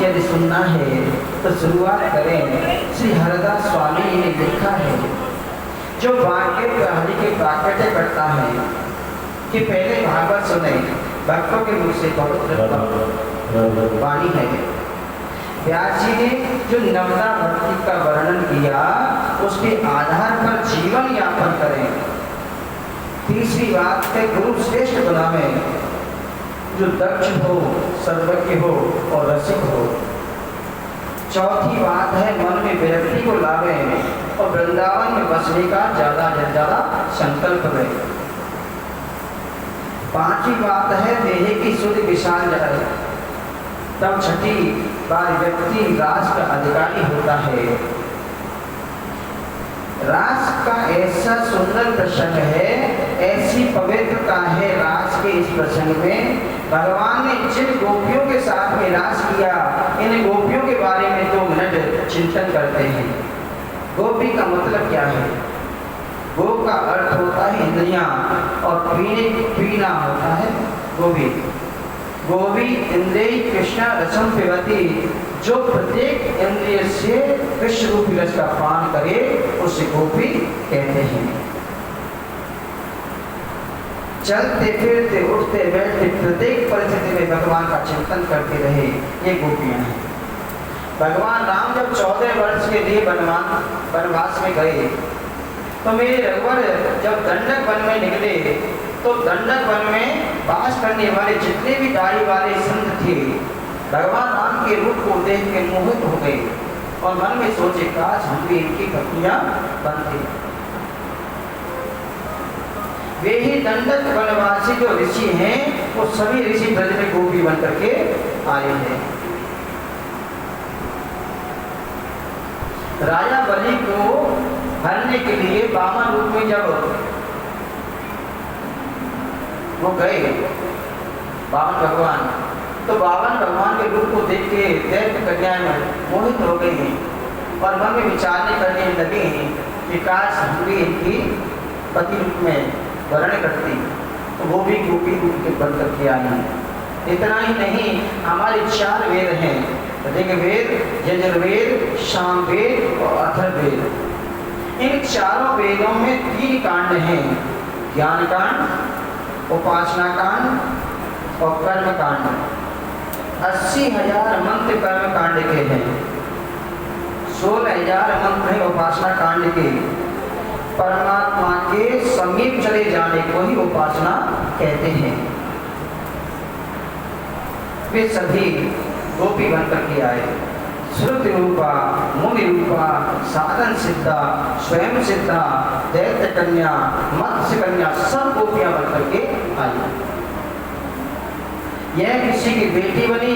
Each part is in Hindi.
यदि सुनना है तो शुरुआत करें। श्री हरदास स्वामी जी ने लिखा है, जो वाक्य हरि के प्राकट्य करता है कि पहले भागवत सुने, भक्तों के मुख से पवित्र वाणी है। व्यास जी ने जो नवदा भक्ति का वर्णन किया, उसके आधार पर जीवन यापन करें। तीसरी बात है, गुरु श्रेष्ठ बनावे, जो दक्ष हो, सर्वज्ञ हो और रसिक हो। चौथी बात है, मन में विरक्ति को लावे और वृंदावन में बसने का ज्यादा से ज्यादा संकल्प रहे। पांचवी बात है, देह की शुद्ध विशाल जाए, तब छठी बार व्यक्ति रास का अधिकारी होता है। रास का ऐसा सुंदर प्रसंग है, ऐसी पवित्रता है रास के इस प्रसंग में। भगवान ने जिन गोपियों के साथ में रास किया, इन गोपियों के बारे में 2 मिनट चिंतन करते हैं। गोपी का मतलब क्या है? गो का अर्थ होता है इंद्रियां और पीना होता है गोपी। गोपी इंद्रिय कृष्णा रसम पिबती, जो प्रत्येक इंद्रिय से कृष्ण रूपी रस का पान करे उसे गोपी कहते हैं। चलते फिरते उठते बैठते प्रत्येक परिस्थिति में भगवान का चिंतन करते रहे, ये गोपियां हैं। भगवान राम जब 14 वर्ष के लिए वनवास में गए, तो मेरे रघुवर जब दंडक वन में निकले, तो दंडक वन में वास करने वाले जितने भी दाढ़ी वाले संत थे, भगवान राम के रूप को देख के मोहित हो गए और मन में सोचे, काश हम भी इनकी पत्नियां बनते। वे ही दंडक वनवासी जो ऋषि हैं, वो सभी ऋषि ब्रज में गोपी बन करके आए हैं। राजा बलि को हरने के लिए वामन रूप में जब वो गए वामन भगवान, तो वामन भगवान के रूप को देख के दैत्य कन्याएं मोहित हो गई हैं और मन में विचारने करने लगे हैं कि काश हम भी इनकी पति रूप में वर्ण करती, तो वो भी गोपी रूप के बन करके आई हैं। इतना ही नहीं, हमारे 4 वेद हैं, ऋग्वेद, यजुर्वेद, सामवेद और अथर्ववेद। इन चारों वेदों में 3 कांड हैं, ज्ञान कांड, उपासना कांड और कर्म कांड। 80,000 मंत्र कर्म कांड के हैं, 16,000 मंत्र हैं उपासना कांड के। परमात्मा के समीप चले जाने को ही उपासना कहते हैं। वे सभी गोपी बनकर के आए। श्रुति रूपा, मुनि रूपा, साधन सिद्धा, स्वयं सिद्धा, दैत्य कन्या, मत्स्य कन्या, सब गोपियां बनकर के आई। यह किसी की बेटी बनी,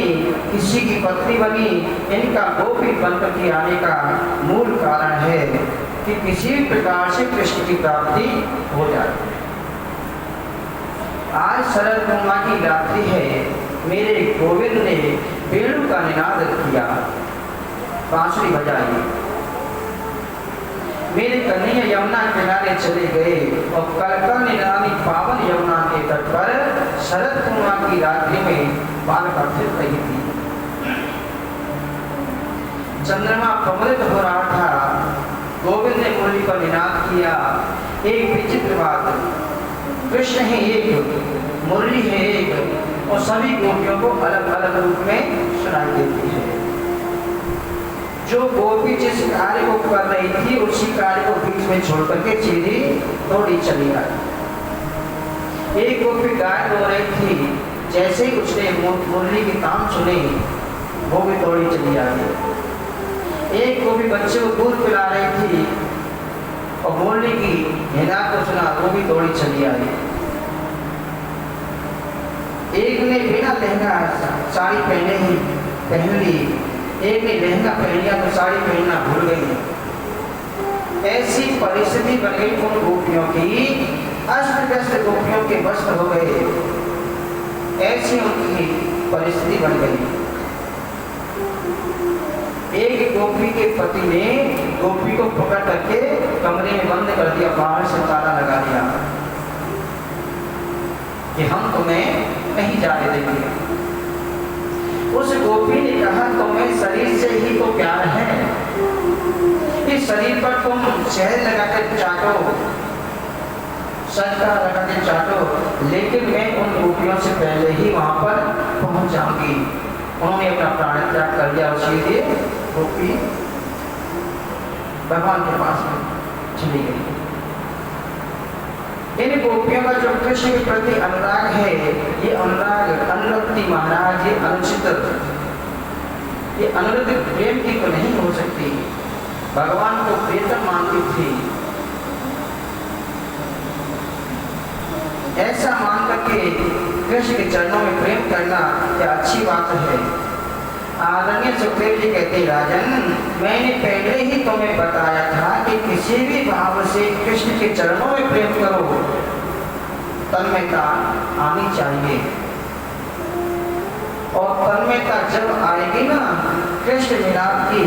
किसी की पत्नी बनी, इनका गोपी बनकर के आने का मूल कारण है कि किसी भी प्रकार से कृष्ण की प्राप्ति हो जाए। आज शरद पूर्णिमा की रात्रि है, मेरे गोविंद ने वेणु का निनाद किया, बांसुरी बजाई। मेरे कन्हैया यमुना किनारे चले गए और कलकल निनादी पावन यमुना के तट पर शरद पूर्णिमा की रात्रि में बालिका फिर रही थी। चंद्रमा कमलित हो रहा था। गोविंद ने मुरली पर निनाद किया। एक विचित्र बात, कृष्ण है एक, मुरली है एक, और सभी गोपियों को अलग अलग रूप में सुनाई देती है। जो गोपी जिस कार्य को कर रही थी, उसी कार्य को बीच में छोड़ करके सीधी दौड़ी चली आई। एक गोपी गाय धो रही थी, जैसे ही उसने मुरली की तान सुनी, वो भी दौड़ी चली आई। एक गोपी बच्चे को दूध पिला रही थी और मुरली की निनाद को सुना, वो भी दौड़ी चली आई। एक ने बिना लहंगा साड़ी पहन ली, एक ने लहंगा पहन लिया तो साड़ी पहनना भूल गई। ऐसी परिस्थिति बन गई उन गोपियों की, अस्त व्यस्त गोपियों के वस्त्र हो गए, ऐसी उनकी परिस्थिति बन गई। एक गोपी के पति ने गोपी को पकड़ करके कमरे में बंद कर दिया, बाहर से ताला लगा दिया कि हम तुम्हें नहीं जाने देंगे। उस गोपी ने कहा तुम्हें शरीर से ही तो प्यार है, इस शरीर पर तुम शहद लगा के चाटो, सजका लगा के चाटो, लेकिन मैं उन गोपियों से पहले ही वहां पर पहुंच जाऊंगी। उन्होंने अपना प्राण त्याग कर दिया और सीधे गोपी भगवान के पास में चली गई। इन गोपियों का जो कृष्ण के प्रति अनुराग है, ये अनुराग अनुरक्ति महाराज, ये अनुचित, ये अनुरक्त प्रेम की तो नहीं हो सकती। भगवान को प्रियतम मानती थी, ऐसा मान करके कृष्ण के चरणों में प्रेम करना क्या अच्छी बात है। आदरणीय सुखदेव जी कहते हैं, राजन मैंने पहले ही तुम्हें बताया था कि किसी भी भाव से कृष्ण के चरणों में प्रेम करो, तन्मयता आनी चाहिए। और तन्मयता जब आएगी ना, कृष्ण मिलाप की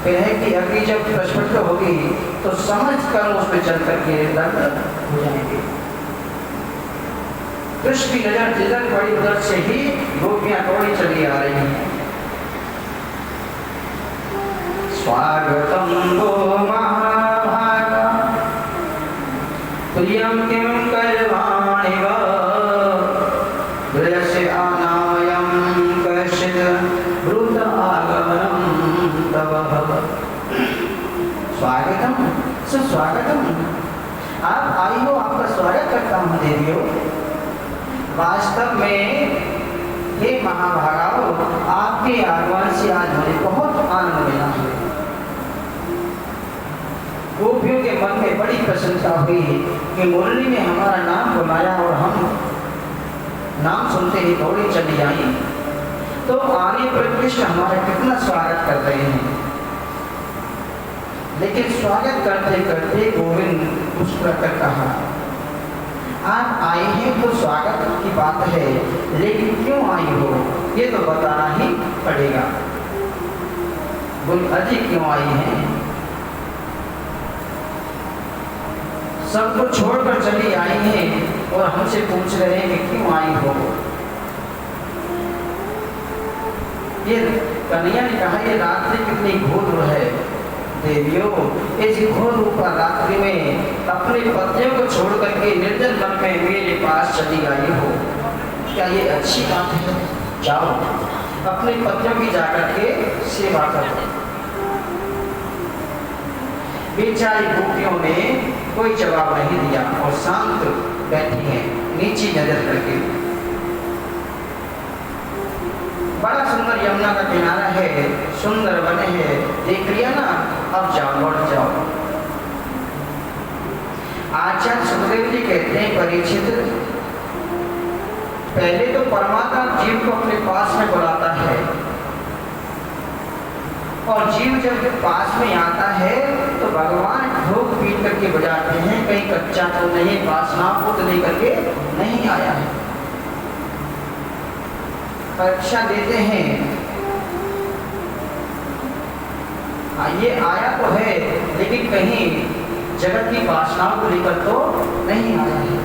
विरह की अग्नि जब प्रस्फुटित होगी तो समझ कर उस पर चल करके दंड हो जाएंगे। कृष्ण की नजर जिधर बड़ी उधर से ही गोपियां दौड़ी चली आ रही हैं। स्वागतम वो महाभागा प्रियम किम करवाणि वा हृदयस्य आनायं कश्चित् ब्रूत आगमनं तव। स्वागतम सुस्वागतम, आप आई हो, आपका स्वागत करता हूँ देवियों। वास्तव में हे महाभागाओ, आपके आगमन से आज मुझे बहुत आनंद मिला है। गोपियों के मन में बड़ी प्रसन्नता हुई कि मुरली ने हमारा नाम बुलाया और हम नाम सुनते ही दौड़ी चली आई। तो आने पर कृष्ण हमारा कितना स्वागत कर रहे हैं। लेकिन स्वागत करते करते गोविंद मुस्कुरा कर कहा, आप आए हैं तो स्वागत की बात है, लेकिन क्यों आई हो ये तो बताना ही पड़ेगा। बोल अजी क्यों आई हैं? सबको छोड़कर चली आई हैं और हमसे पूछ रहे हैं कि क्यों आई हो। ये कन्हैया ने कहा, ये रात्रि कितनी घोर है देवियों, इस घोर रूपा रात्रि में अपने पतियों को छोड़ करके निर्जन मन में मेरे पास चली आई हो, क्या ये अच्छी बात है? जाओ अपने पतियों की जाकर के सेवा करो। बेचारी गोपियों ने कोई जवाब नहीं दिया और शांत बैठी हैं नीची नजर करके। बड़ा सुंदर यमुना का किनारा है, सुंदर बने हैं, देख लिया ना, अब जाओ लौट जाओ। आचार्य सुखदेव जी कहते हैं, परीक्षित पहले तो परमात्मा जीव को अपने पास में बुलाता है और जीव जब पास में आता है तो भगवान ढोक पीट करके बजाते हैं, कहीं कच्चा तो नहीं, वासनाओं को लेकर के नहीं आया है। परीक्षा देते हैं, ये आया तो है लेकिन कहीं जगत की वासनाओं को लेकर तो नहीं आया है।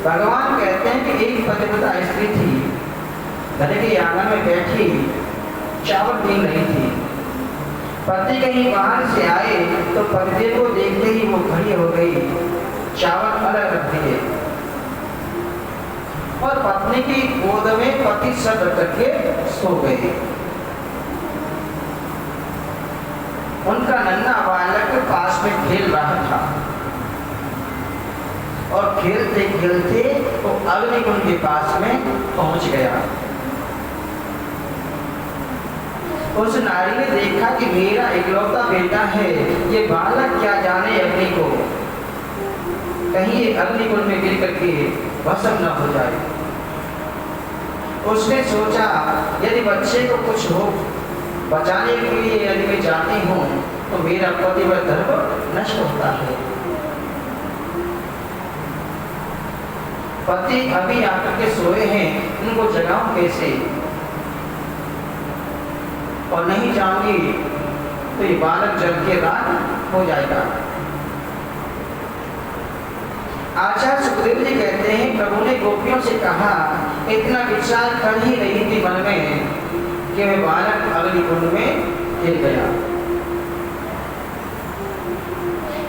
भगवान कहते हैं कि एक पतिव्रता स्त्री थी, घर के आंगन में बैठी चावल पीन रही थी। पति कहीं बाहर से आए तो पति को देखते ही वो खड़ी हो गई, चावल अलग रख दिए और पत्नी की गोद में पति सर रख करके सो गए। उनका नन्हा बालक पास में खेल रहा था और खेलते खेलते वो अग्निकुंड के पास में पहुंच गया। उस नारी ने देखा कि मेरा इकलौता बेटा है, ये बालक क्या जाने अग्नि को, कहीं ये अग्निकुंड में गिर करके भस्म न हो जाए। उसने सोचा यदि बच्चे को कुछ हो बचाने के लिए यदि मैं जाती हूँ तो मेरा पतिव्रत धर्म नष्ट होता है। पति अभी आकर के सोए हैं, उनको जगाऊं कैसे, और नहीं जाऊंगी तो ये बालक जल के रात हो जाएगा। आचार्य सुखदेव जी कहते हैं, प्रभु ने गोपियों से कहा इतना विचार कर ही रही थी मन में कि वह बालक अग्निकुंड में गिर गया।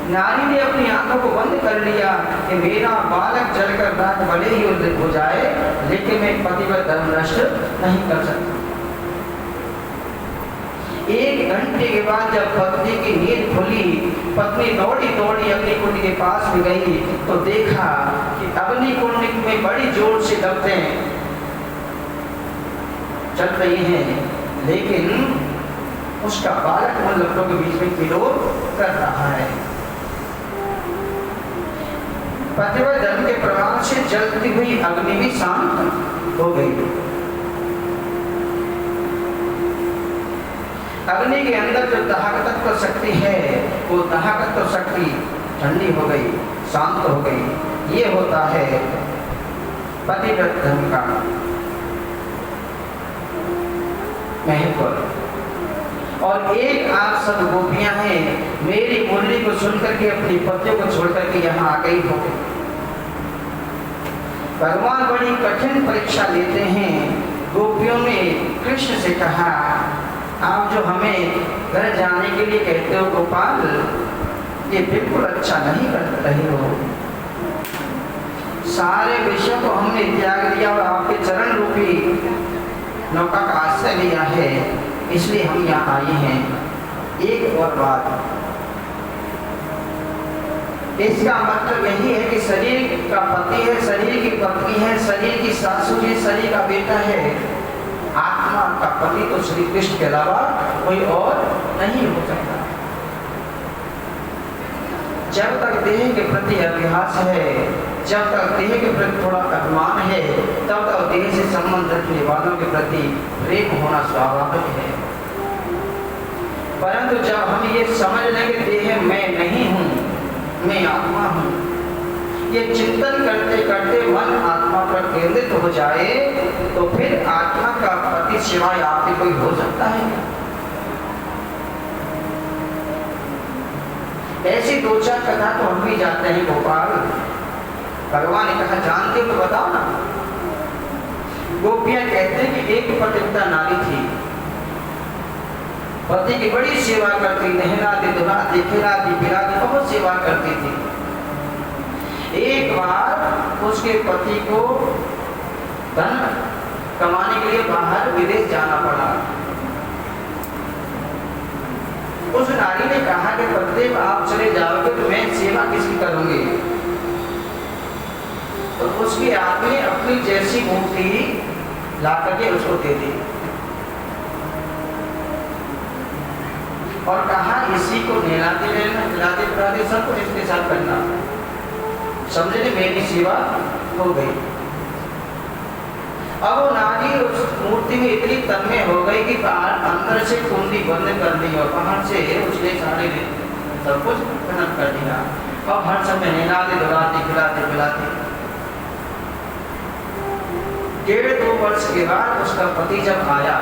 नारी ने अपनी आंखों को बंद कर लिया कि मेरा बालक जलकर राख भले ही हो जाए, लेकिन मैं पतिव्रत धर्म नष्ट नहीं कर सकता। 1 घंटे के बाद जब पत्नी की नींद खुली, पत्नी दौड़ी दौड़ी अग्निकुंड के पास भी गई तो देखा कि अग्निकुंड में बड़ी जोर से लपटें चल रही हैं, लेकिन उसका बालक उन लपटों के बीच में विरोध कर रहा है। पतिव्रत धर्म के प्रभाव से जलती हुई अग्नि भी शांत हो गई। अग्नि के अंदर जो दाहकत्व शक्ति है, वो दाहकत्व शक्ति ठंडी हो गई, शांत हो गई। ये होता है पतिव्रत धर्म का महत्व। और एक आप सब गोपियां हैं, मेरी मुरली को सुनकर के अपनी पतियों को छोड़कर के यहाँ आ गई हो। भगवान बड़ी कठिन परीक्षा लेते हैं। गोपियों ने कृष्ण से कहा, आप जो हमें घर जाने के लिए कहते हो गोपाल, ये बिल्कुल अच्छा नहीं कर रहे हो। सारे विषयों को हमने त्याग दिया और आपके चरण रूपी नौका का आश्रय लिया है, इसलिए हम यहाँ आए हैं। एक और बात, इसका मतलब यही है कि शरीर का पति है, शरीर की पत्नी है, शरीर की सासू है, शरीर का बेटा है। आत्मा का पति तो श्री कृष्ण के अलावा कोई और नहीं हो सकता। जब तक देह के प्रति अभ्यास है, जब तक देह के प्रति थोड़ा अभिमान है, तब तक देह से संबंध रखने वालों के प्रति प्रेम होना स्वाभाविक है। परंतु जब हम ये समझ लें कि देह मैं नहीं हूँ, मैं आत्मा हूँ, ये चिंतन करते करते मन आत्मा पर केंद्रित हो जाए, तो फिर आत्मा का पति सिवाय आपके कोई हो सकता है? ऐसी 2-4 कथा तो हम भी जानते हैं गोपाल। भगवान ने कहा, जानते हो तो बताओ ना। गोपियां कहते हैं कि एक पतिव्रता नारी थी, पति की बड़ी सेवा करती, नहलाती, धुलाती, खिलाती, पिलाती, बहुत सेवा करती थी। एक बार उसके पति को धन कमाने के लिए बाहर विदेश जाना पड़ा। उस नारी ने कहा कि पतिदेव आप चले जाओगे तो मैं सेवा किसकी करूंगी? तो उसकी आदमी अपनी जैसी मूर्ति ला करके उसको दे दी और कहा, इसी को नहलाते रहना, खिलाते पिलाते सब कुछ इसके साथ करना। समझे नहीं, मेरी सेवा हो गई। अब वो नारी उस मूर्ति में इतनी तन्मय हो गई कि बाहर अंदर से कुंडी बंद कर दी और बाहर से उसने सारे सब कुछ खत्म कर दिया। अब हर समय नहलाते, धुलाते, खिलाते पिलाते। 1.5-2 वर्ष के बाद उसका पति जब आया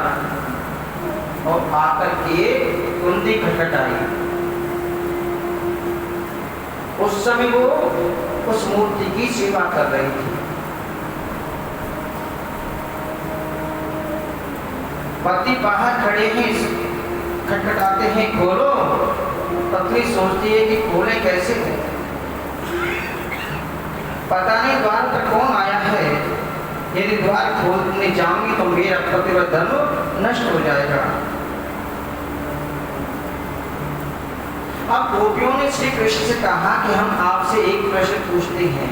और आकर के कुंडी खटखटाई, उस समय वो उस मूर्ति की सेवा कर रही थी। पति बाहर खड़े हैं, खटखटाते हैं, खोलो। पत्नी सोचती है कि खोले कैसे? पता नहीं द्वार पर कौन आया है। यदि द्वार खोलने जाऊंगी तो मेरा पतिव्रत धर्म नष्ट हो जाएगा। अब गोपियों ने श्री कृष्ण से कहा कि हम आपसे एक प्रश्न पूछते हैं,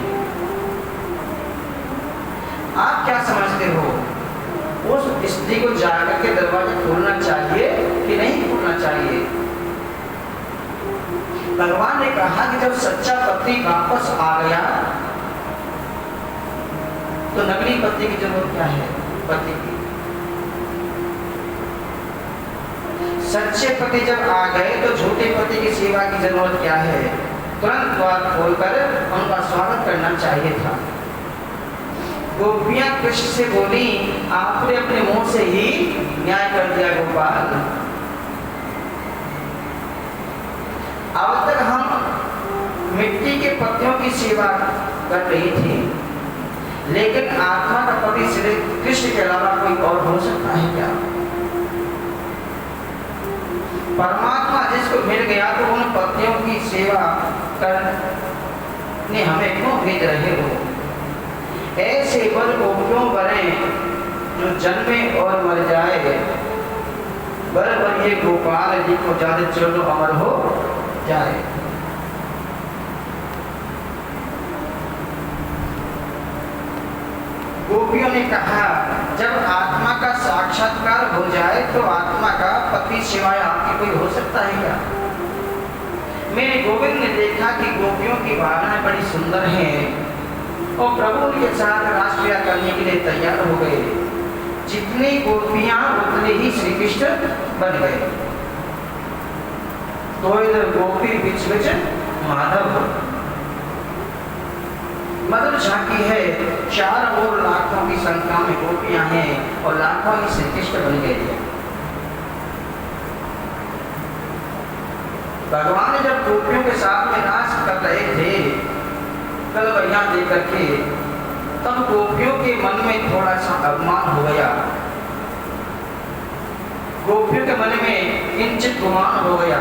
आप क्या समझते हो, उस स्त्री को जाकर के दरवाजा खोलना चाहिए कि नहीं खोलना चाहिए? भगवान ने कहा कि जब सच्चा पति वापस आ गया तो नकली पति की जरूरत क्या है? पति की सच्चे पति जब आ गए तो झूठे पति की सेवा की जरूरत क्या है? तुरंत द्वार खोलकर उनका स्वागत करना चाहिए था। गोपियां कृष्ण से बोली, आपने अपने मुंह से ही न्याय कर दिया गोपाल। अब तक हम मिट्टी के पत्तियों की सेवा कर रही थी, लेकिन आत्मा का पति कृष्ण के अलावा कोई और हो सकता है क्या? परमात्मा जिसको मिल गया तो उन पतियों की सेवा करने हमें क्यों भेज रहे हो? ऐसे बल को क्यों बने जो जन्मे और मर जाए? बर ये गोपाल जी को ज्यादा चलो अमर हो जाए। गोपियों ने कहा, जब आत्मा का साक्षात्कार हो जाए तो आत्मा का पति सिवाय आपकी कोई हो सकता है क्या? मेरे गोविंद ने देखा कि गोपियों की भावनाएं बड़ी सुंदर हैं और प्रभु उनके साथ रासलीला करने के लिए तैयार हो गए। जितनी गोपियां उतने ही श्री कृष्ण बन गए। तो इधर गोपी बीच बीच माधव मधुर झांकी है। चार और लाखों की संख्या में गोपियां हैं और लाखों ही श्री कृष्ण बन गए हैं। भगवान ने जब गोपियों के साथ में रास कर रहे थे कल बढ़िया देकर के, तब गोपियों के मन में थोड़ा सा अभिमान हो गया। गोपियों के मन में किंचित गुमान हो गया।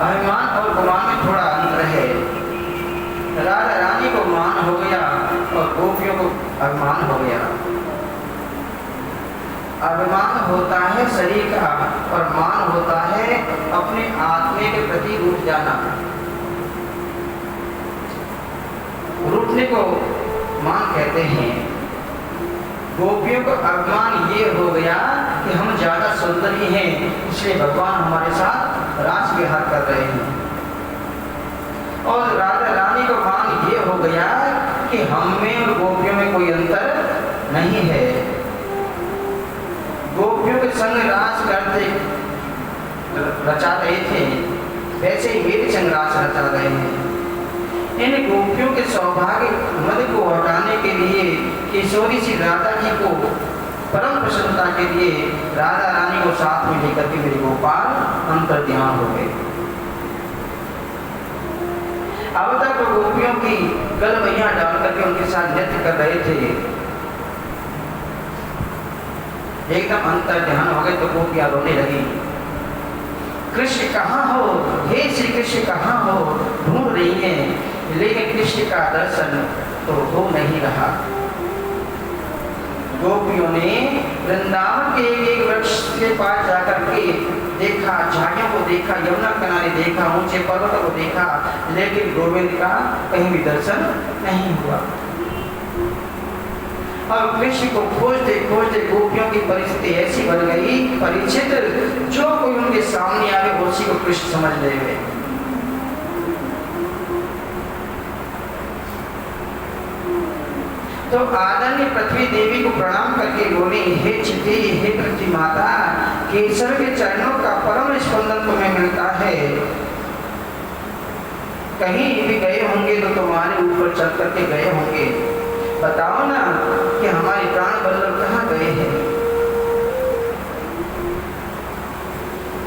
अभिमान और गुमान में थोड़ा अंतर है। राधा रानी को मान हो गया और गोपियों को अभिमान हो गया। अभिमान होता है शरीर का और मान होता है अपने आत्मे के प्रति रूठ जाना। रूठने को मान कहते हैं। गोपियों को अभिमान ये हो गया कि हम ज्यादा सुंदरी हैं, इसलिए भगवान हमारे साथ रास विहार कर रहे हैं। और राधा रानी को मान ये हो गया कि हम में और गोपियों में कोई अंतर नहीं है। गोपियों के संग रास करते रचा रहे थे, वैसे ही मेरे संग रास रचा रहे हैं। इन गोपियों के सौभाग्य मद को हटाने के लिए किशोरी सी राधा जी को परम प्रसन्नता के लिए राधा रानी को साथ में लेकर के मेरे गोपाल अंतर ध्यान हो गए। अब तक तो गोपियों की गल मैया डाल करके उनके साथ नृत्य कर रहे थे। एकदम अंतर ध्यान हो गए तो गोपियां रोने लगी। कृष्ण कहाँ हो, हे श्री कृष्ण कहाँ हो, ढूंढ रही हैं, लेकिन कृष्ण का दर्शन तो हो नहीं रहा। गोपियों ने वृंदावन के एक वृक्ष के पास जाकर के देखा, झाड़ियों को देखा, यमुना किनारे देखा, ऊंचे पर्वतों को देखा, लेकिन गोविंद का कहीं भी दर्शन नहीं हुआ। और कृष्ण को खोजते खोजते गोपियों की परिस्थिति ऐसी बन गई, परीक्षित जो कोई उनके सामने आवे उसी को कृष्ण समझ ले गए। तो आदरणीय पृथ्वी देवी को प्रणाम करके बोली, हे चिते, हे पृथ्वी माता, केशव के चरणों का परम स्पंदन तुम्हें मिलता है। कहीं भी गए होंगे तो तुम्हारे ऊपर चल करके गए होंगे। बताओ ना कि हमारे प्राण बल्लभ कहाँ गए हैं।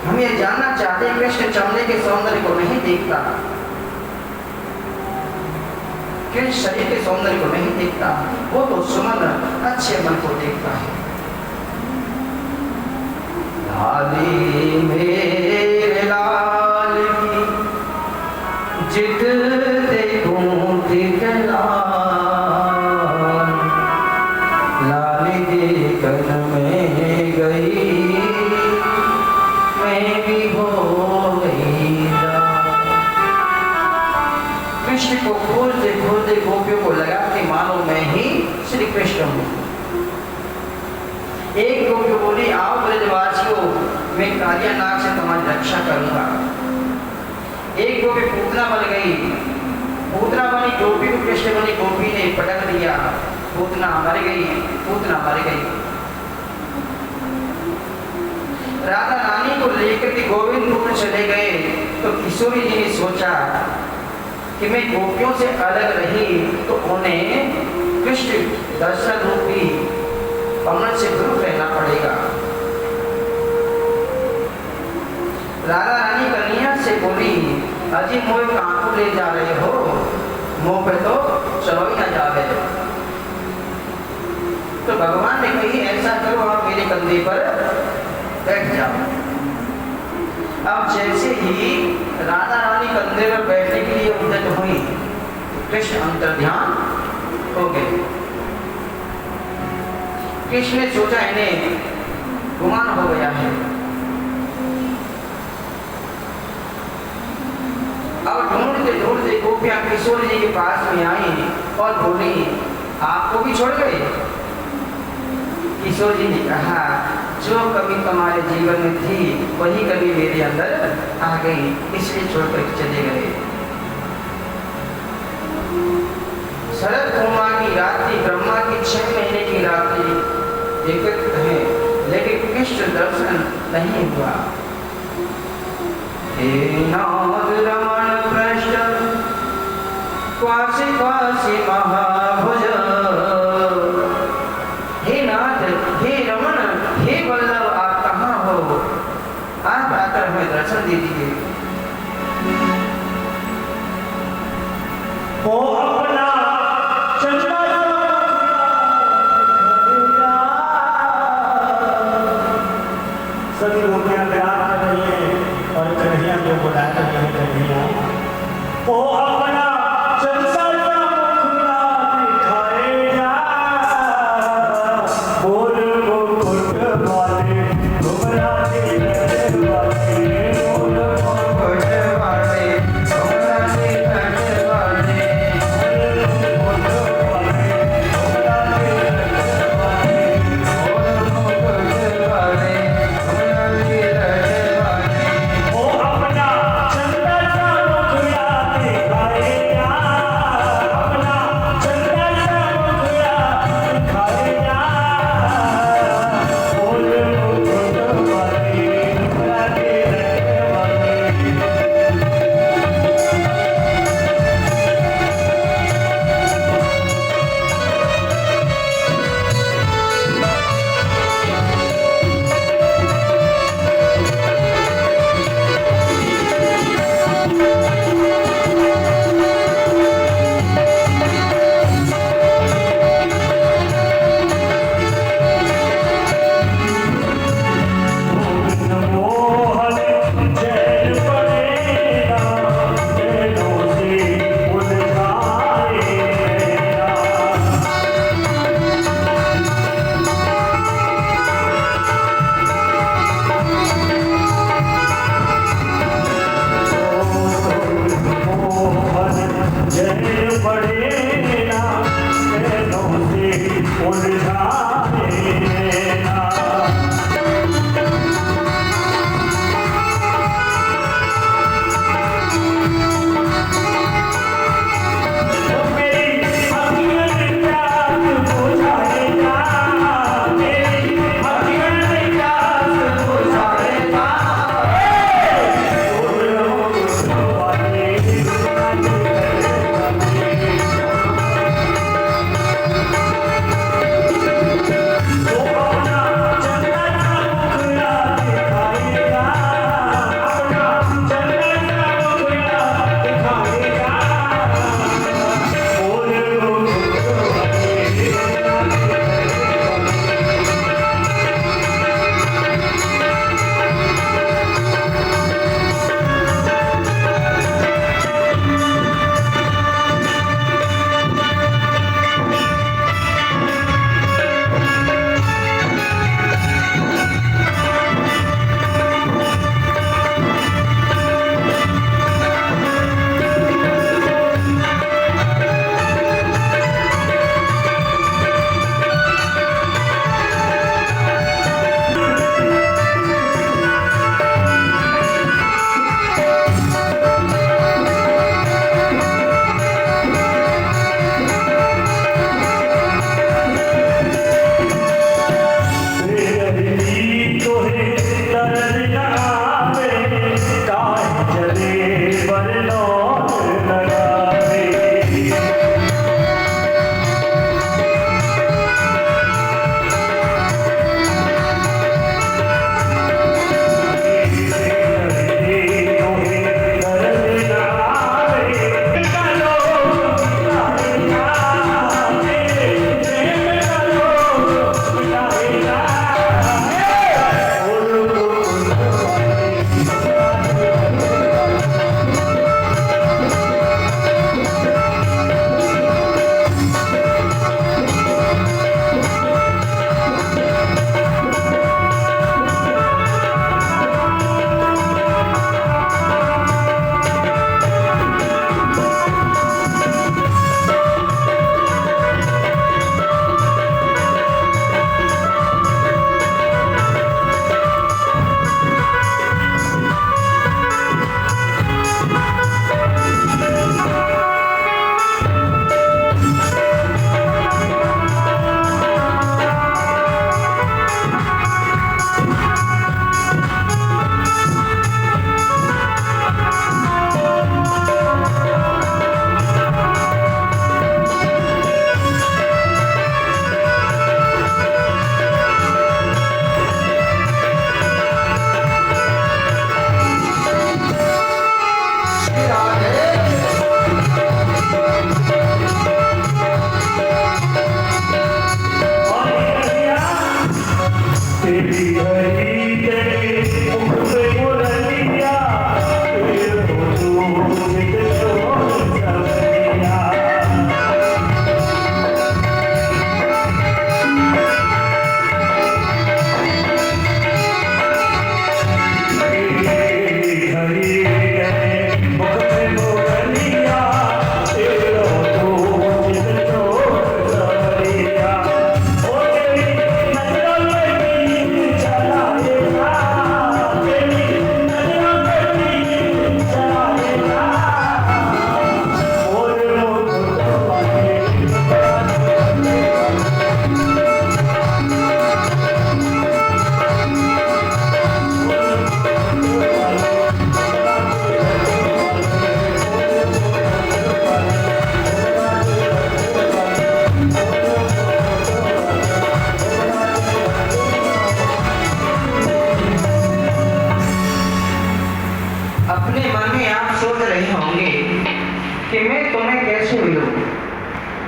हम ये जानना चाहते, कृष्ण चमड़े के सौंदर्य को नहीं देखता, कृष्ण शरीर के सौंदर्य को नहीं देखता, वो तो सुमन अच्छे मन को देखता है। लाली मेरे लाल की जिद देखूं दिखला, लाली देखन में गई मैं भी हो गई। कृष्ण को खोजते खोजते गोपियों को लगा कि मानो मैं ही श्री कृष्ण हूँ। एक गोपी बोली, आओ ब्रजवासियों, मैं कालिया नाग से तुम्हारी रक्षा करूंगा। एक गोपी पूतना बन गई, पूतना बनी गोपी को कृष्ण बनी, गोपी ने पटक दिया, पूतना मर गई, पूतना मर गई। राधा रानी को लेकर के गोविंदपुर चले गए तो किशोरी जी ने सोचा कि मैं गोपियों से अलग रही तो उन्हें कृष्ण दर्शन रूपी कमल से दूर रहना पड़ेगा। राधा रानी कन्हैया से बोली, अजी मोह कहाँ को ले जा रहे हो, मुंह पे तो चलो ही ना जावे। तो भगवान ने कही ऐसा करो आप मेरे कंधे पर बैठ जाओ। अब जैसे ही राधा रानी कंधे पर बैठने के लिए उद्यत हुई, कृष्ण अंतर्ध्यान हो गए। कृष्ण ने सोचा इन्हें गुमान हो गया है। अब ढूंढते ढूंढते गोपियां किशोर जी के पास में आई और बोली, आपको भी छोड़ गए? किशोर जी ने कहा, जो कभी तुम्हारे जीवन में थी वही कभी मेरे अंदर आ गई, इसलिए छोड़कर चले गए। शरद पूर्णिमा की रात्रि ब्रह्मा की 6 महीने की रात्रि एकत्र है, लेकिन कृष्ण दर्शन नहीं हुआ। हे नाथ रमण पृष्ठ क्वासी क्वासी महाभुज, हे नाथ, हे रमण, हे वल्लभ, आप कहाँ हो? आप आकर हमें दर्शन दीजिए। ओ अपना चंदा सभी गोपियां तैयार कर रही हैं और कन्हैया को बुला रही हैं। कन्हैया ओ अपना चंदा दिखाएगा, बोल मुकुट वाले घुमराते वाले, बोल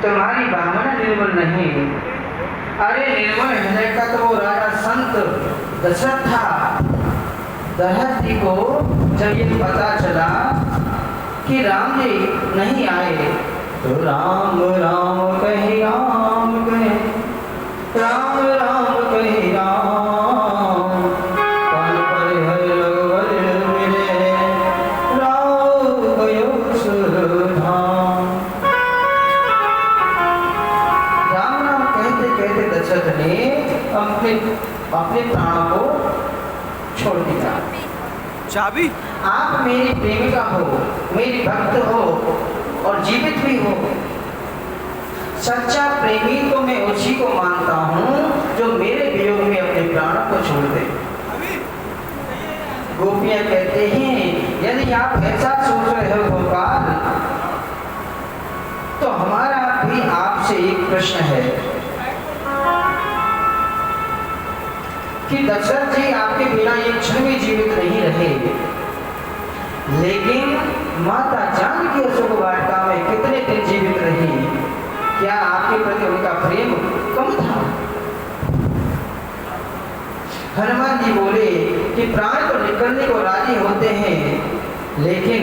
तुम्हारी भावना निर्मल नहीं। अरे निर्मल हृदय का तो वो राजा संत दशरथ था। दशरथ जी को जब ये पता चला कि राम जी नहीं आए तो राम राम कही राम कहे, राम राम कही राम, कान पर हर लगवल मिले, राम गयो सुधाम। राम राम कहते कहते दशरथ ने अपने प्राणों को छोड़ दिया। चाबी आप मेरी प्रेमिका हो, मेरी भक्त हो और जीवित भी हो। सच्चा प्रेमी तो मैं उसी को मानता हूँ जो मेरे वियोग में अपने प्राणों को छोड़ दे। गोपियाँ कहते हैं यदि आप ऐसा सोच रहे हो गोपाल, तो हमारा भी आपसे एक प्रश्न है कि दशरथ जी आपके बिना एक क्षण भी जीवित नहीं रहे, लेकिन माता जानकी अशोक वाटिका में कितने दिन जीवित रही? क्या आपके प्रति उनका प्रेम कम था? हनुमान जी बोले कि प्राण तो निकलने को राजी होते हैं, लेकिन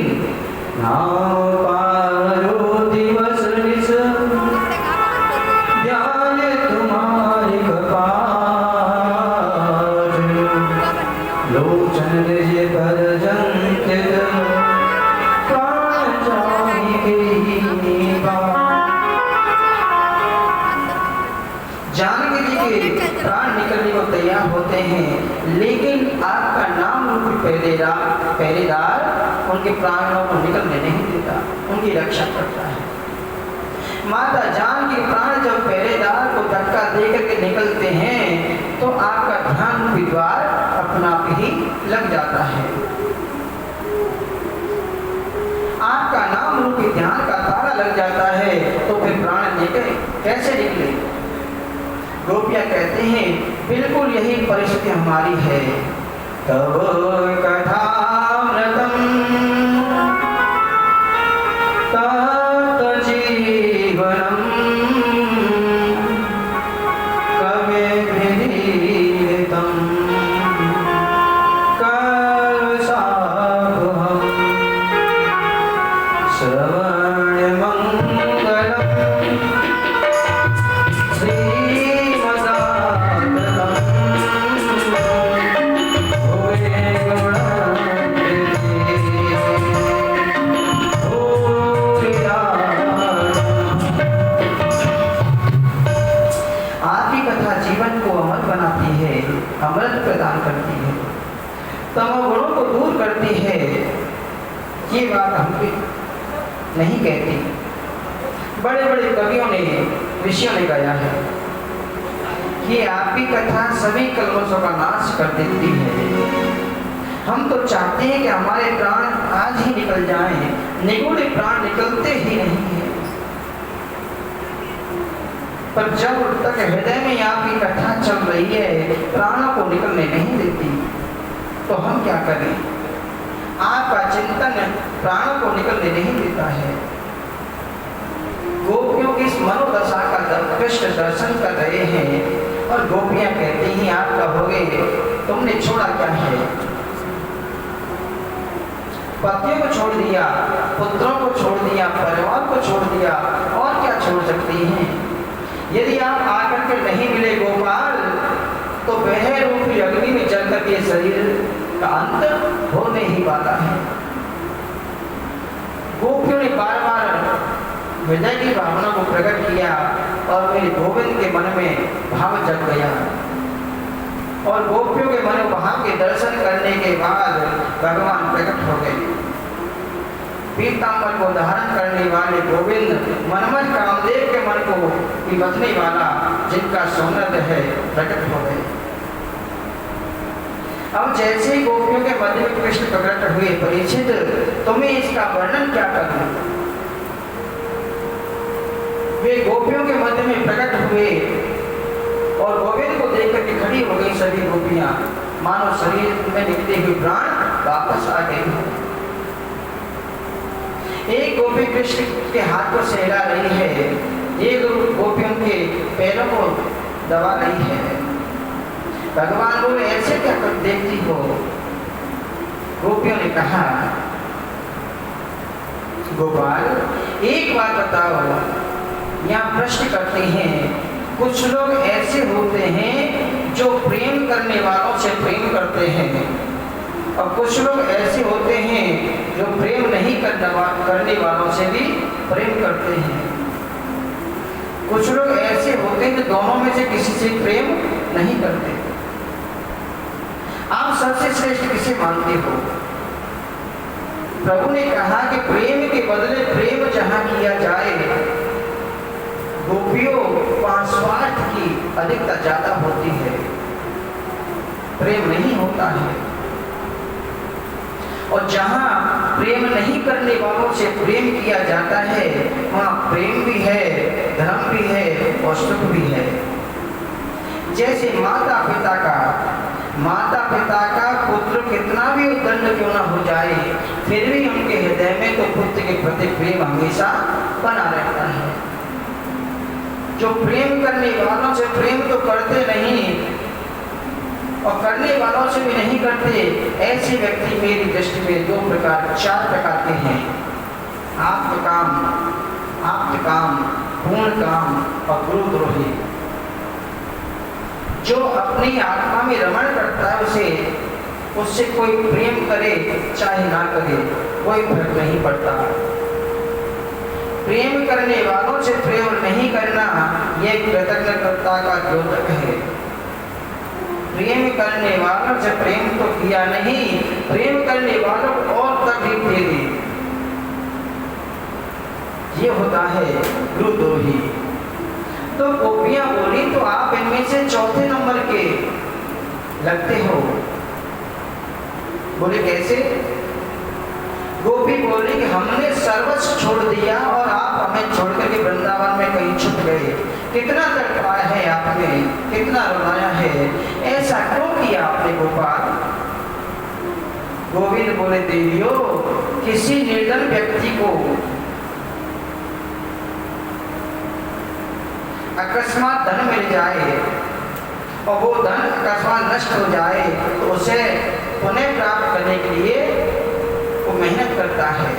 नाम पारो दिवस निस ध्यान तुम्हारी कपार, लोचन जे कर जंकित प्राण जाहि के बार। जानकी जी के प्राण निकलने को तैयार होते हैं, लेकिन आपका नाम रूपी पहरेदार उनके प्राणों को निकलने नहीं देता, उनकी रक्षा करता है। माता जानकी के प्राण जब पहरेदार को धक्का देकर के निकलते हैं तो आपका ध्यान रूपी द्वार अपना आप ही लग जाता है। आपका नाम रूपी ध्यान का ताला लग जाता है तो फिर प्राण निकले कैसे निकले? गोपियाँ कहते हैं बिल्कुल यही परिस्थिति हमारी है। तब कथामृतम तत् जीवनम कविभिरीडितम कलशाभम श्रवणमंगलम अमृत प्रदान करती है, तमोगुणों को दूर करती है। ये बात हम नहीं कहती, बड़े बड़े कवियों ने ऋषियों ने गाया है। ये आपकी कथा सभी कल्मशों का नाश कर देती है। हम तो चाहते हैं कि हमारे प्राण आज ही निकल जाएं, निगूढ़ प्राण निकलते ही नहीं है। पर जब तक हृदय में आपकी कथा चल रही है, प्राणों को निकलने नहीं देती, तो हम क्या करें? आपका चिंतन प्राणों को निकलने नहीं देता है। गोपियों की इस मनोदशा का कृष्ण दर्शन कर रहे हैं। और गोपियां कहती हैं आप कहोगे तुमने छोड़ा क्या है? पतियों को छोड़ दिया, पुत्रों को छोड़ दिया, परिवार को छोड़ दिया, और क्या छोड़ सकती हैं? यदि आप आकर के नहीं मिले गोपाल तो वह रूपी अग्नि में जलकर के शरीर का अंत होने ही वाला है। गोपियों ने बार बार हृदय की भावना को प्रकट किया और मेरे गोविंद के मन में भाव जग गया और गोपियों के मनोभाव के दर्शन करने के बाद भगवान प्रकट हो गए। पीतांबर को धारण करने वाले गोविंद मनमत कामदेव के मन को पिबथने वाला जिनका सौंदर्य है प्रकट हो गए। अब जैसे ही गोपियों के मध्य में कृष्ण प्रकट हुए, परीक्षित तुम्हें इसका वर्णन क्या करूं? वे गोपियों के मध्य में प्रकट हुए और गोविंद को देख करके खड़ी हो गई सभी गोपियां, मानो शरीर में निकले हुए प्राण वापस आ गए। एक गोपी कृष्ण के हाथ को सहला रही है, एक गोपियों के पैरों को दबा रही है। भगवान बोले ऐसे क्या कर देखती हो? गोपियों ने कहा गोपाल एक बात बताओ, यहाँ प्रश्न करते हैं कुछ लोग ऐसे होते हैं जो प्रेम करने वालों से प्रेम करते हैं और कुछ लोग ऐसे होते हैं जो प्रेम नहीं करने वालों से भी प्रेम करते हैं। कुछ लोग ऐसे होते हैं जो दोनों में से किसी से प्रेम नहीं करते। आप सबसे श्रेष्ठ किसे मानते हो? प्रभु ने कहा कि प्रेम के बदले प्रेम जहां किया जाए, गोपियों वहां स्वार्थ की अधिकता ज्यादा होती है, प्रेम नहीं होता है। और जहां प्रेम नहीं करने वालों से प्रेम किया जाता है वहां प्रेम भी है, धर्म भी है और सुख भी है। जैसे माता पिता का पुत्र कितना भी उद्दंड क्यों ना हो जाए, फिर भी उनके हृदय में तो पुत्र के प्रति प्रेम हमेशा बना रहता है। जो प्रेम करने वालों से प्रेम तो करते नहीं और करने वालों से भी नहीं करते, ऐसे व्यक्ति मेरी दृष्टि में चार प्रकार के हैं। आप्त काम, पूर्ण काम और गुरुद्रोही। जो अपनी आत्मा में रमण करता है उससे कोई प्रेम करे चाहे ना करे कोई फर्क नहीं पड़ता। प्रेम करने वालों से प्रेम नहीं करना यह कृतज्ञता का द्योतक है। प्रेम करने वालों से प्रेम तो किया नहीं, प्रेम करने वालों को और तकलीफ दे दी, ये होता है गुरुद्रोही। तो गोपियां बोली तो आप इनमें से चौथे नंबर के लगते हो। बोले कैसे? गोपी बोली कि हमने सर्वस्व छोड़ दिया और आप हमें छोड़ करके वृंदावन में कहीं छुप गए। कितना तड़पाया है आपने, कितना रुलाया है, ऐसा क्यों किया आपने गोपाल? गोविंद बोले देवियों, किसी निर्धन व्यक्ति को अकस्मात धन मिल जाए और वो धन अकस्मात नष्ट हो जाए तो उसे पुनः प्राप्त करने के लिए वो मेहनत करता है,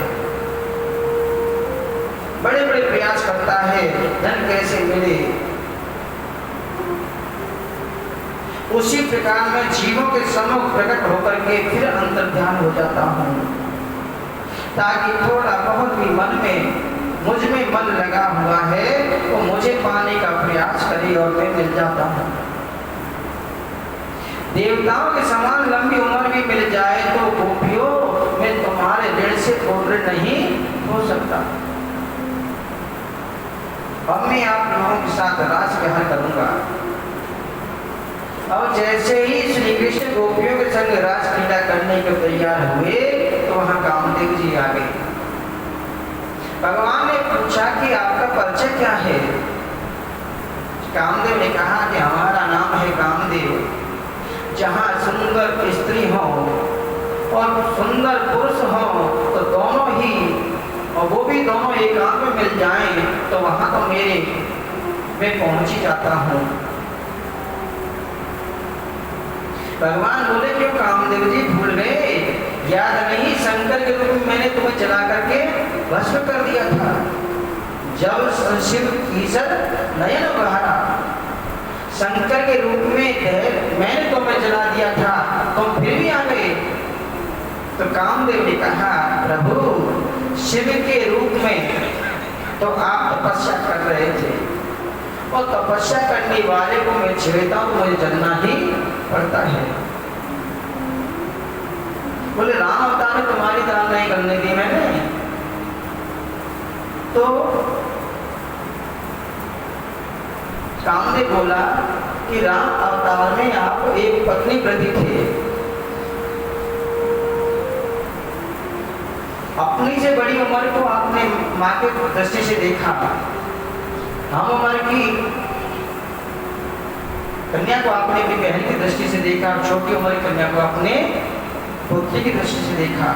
बड़े बड़े प्रयास करता है, धन कैसे मिले। उसी प्रकार मैं जीवों के सम्मुख प्रकट होकर के फिर अंतर्ध्यान हो जाता हूँ ताकि थोड़ा बहुत भी मन में मुझ में मन लगा हुआ है तो मुझे पाने का प्रयास करे और मैं मिल जाता हूँ। देवताओं के समान लंबी उम्र भी मिल जाए तो गोपियों मैं तुम्हारे ऋण से पूर्ण नहीं हो सकता। अब मैं आप लोगों के साथ रास विहार करूंगा। और जैसे ही श्री कृष्ण गोपियों के संग रास लीला करने के तैयार हुए तो वहां कामदेव जी आ गए। भगवान ने पूछा कि आपका परिचय क्या है? कामदेव ने कहा कि हमारा नाम है कामदेव। जहाँ सुंदर स्त्री हो और सुंदर पुरुष हो तो दोनों ही, और वो भी दोनों एकांत में मिल जाएं तो वहां तो मैं पहुंच ही जाता हूँ। भगवान बोले क्यों कामदेव जी भूल गए? याद नहीं, शंकर के रूप में मैंने तुम्हें जला करके भस्म कर दिया था। जब शिव ईश्वर नयन बहारा, शंकर के रूप में मैंने तुम्हें जला दिया था, तुम फिर भी आ गए। तो कामदेव ने कहा प्रभु शिव के रूप में तो आप तपस्या कर रहे थे, और तपस्या करने वाले को मैं छेड़ता हूं, मुझे जलना ही पड़ता है। बोले राम अवतार में तुम्हारी दाल नहीं करने दी मैंने। तो कामदेव बोला कि राम अवतार में आप एक पत्नी प्रति थे, अपनी से बड़ी उम्र को आपने माँ के दृष्टि से देखा, हम उम्र की कन्या को आपने अपनी बहन की दृष्टि से देखा, और छोटी उम्र की कन्या को आपने पुत्री की दृष्टि से देखा।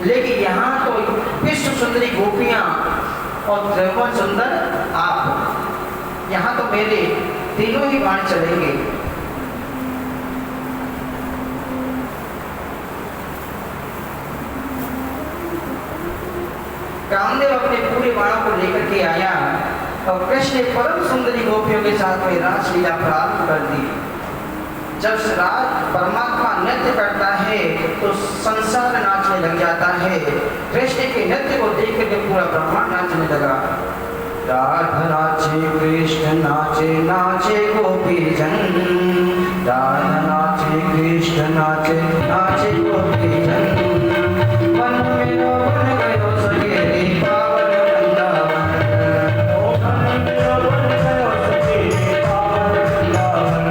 लेकिन यहाँ तो विश्व सुंदरी गोपियां और त्रिभुवन सुंदर आप, यहाँ तो मेरे तीनों ही बाण चलेंगे। कामदेव अपने पूरे बाणों को लेकर के आया, और कृष्ण ने परम सुंदरी गोपियों के साथ में रासलीला प्रारंभ कर दी। जब राज परमात्मा नृत्य करता है तो संसार नाचने लग जाता है। कृष्ण के नृत्य को देख करके पूरा ब्रह्मांड नाचने लगा। राधा नाचे कृष्ण नाचे, नाचे गोपी जन, राधा नाचे कृष्ण नाचे, नाचे गोपी जन, मन मेरो बन गयो सगे पावन वृंदावन, ओ मन मेरो बन गयो सगे पावन वृंदावन।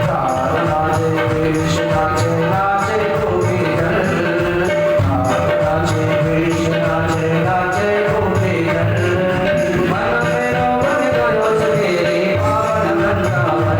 राधा नाचे कृष्ण नाचे, नाचे गोपी जन, राधा नाचे कृष्ण नाचे, नाचे गोपी जन, मन मेरो बन गयो सगे पावन वृंदावन।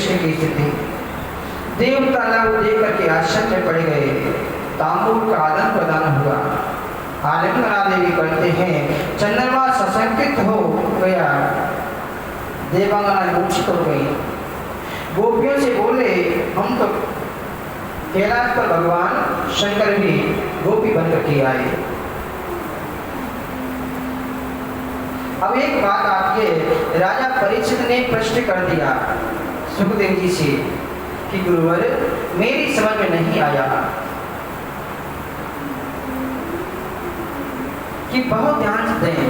कृष्ण की स्थिति। देवता लोग देख करके आश्चर्य में पड़ गए। तांबूल का आदान प्रदान हुआ। आलिंगना देवी करते हैं, चंद्रमा सशंकित हो गया, देवांगना मूर्छित हो गई। गोपियों से बोले, हम तो कैलाश पर भगवान शंकर भी गोपी बनकर के आए। अब एक बात आपके राजा परीक्षित ने प्रश्न कर दिया सुखदेव जी से कि गुरुवर, मेरी समझ में नहीं आया कि बहुत ध्यान से दें।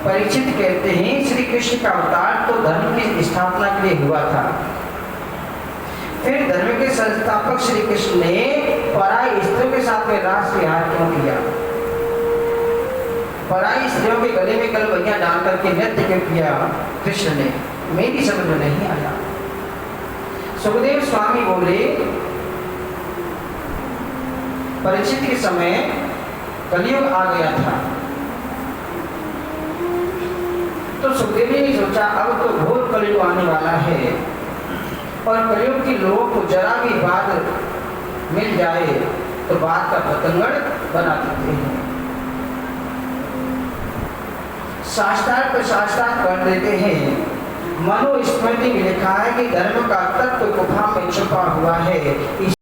परीक्षित कहते हैं श्री कृष्ण का अवतार तो धर्म की स्थापना के लिए हुआ था। फिर धर्म के संस्थापक श्री कृष्ण ने पराई स्त्रियों के साथ में रास विहार क्यों किया? पराई स्त्रियों के गले में गलबैया डाल करके नृत्य क्यों किया कृष्ण ने? मेरी समझ में नहीं आया। सुखदेव स्वामी बोले, परीक्षित के समय कलयुग आ गया था, तो सुखदेव ने सोचा अब तो घोर कलयुग आने वाला है और कलयुग के लोगों को जरा भी बात मिल जाए तो बात का पतंगड़ बना देते हैं, शास्त्रार्थ पर शास्त्रार्थ कर देते हैं। मनुस्मृति में लिखा है कि धर्म का तत्व गुफा में छुपा हुआ है।